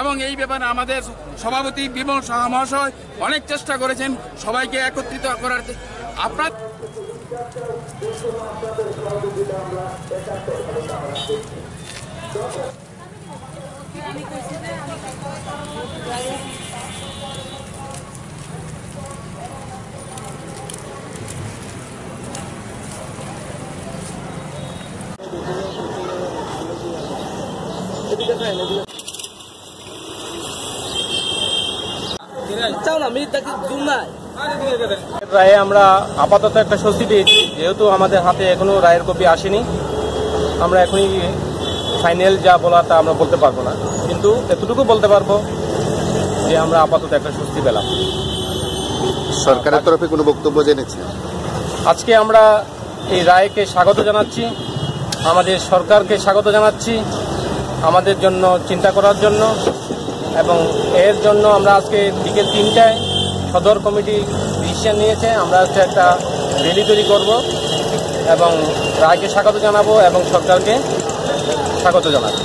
এবং এই ব্যাপারে আমাদের সভাপতি বিমল সাহা মহাশয় অনেক চেষ্টা করেছেন সবাইকে একত্রিত করার। আপনার রায়ে আমরা আপাতত একটা স্বস্তি পেয়েছি, যেহেতু আমাদের হাতে এখনো রায়ের কপি আসেনি। আমরা এখনই ফাইনাল যা বলা তা আমরা বলতে পারবো না, কিন্তু এতটুকু বলতে পারবো যে আমরা আপাতত একটা স্বস্তি পেলাম। সরকারের তরফে কোনো বক্তব্য জেনেছে? আজকে আমরা এই রায়কে স্বাগত জানাচ্ছি, আমাদের সরকারকে স্বাগত জানাচ্ছি আমাদের জন্য চিন্তা করার জন্য, এবং এর জন্য আমরা আজকে বিকেল 3টায় সদর কমিটি ডিসিশন নিয়েছে। আমরা হচ্ছে একটা র্যালি তৈরি করব এবং রায়কে স্বাগত জানাবো এবং সরকারকে স্বাগত জানাবো।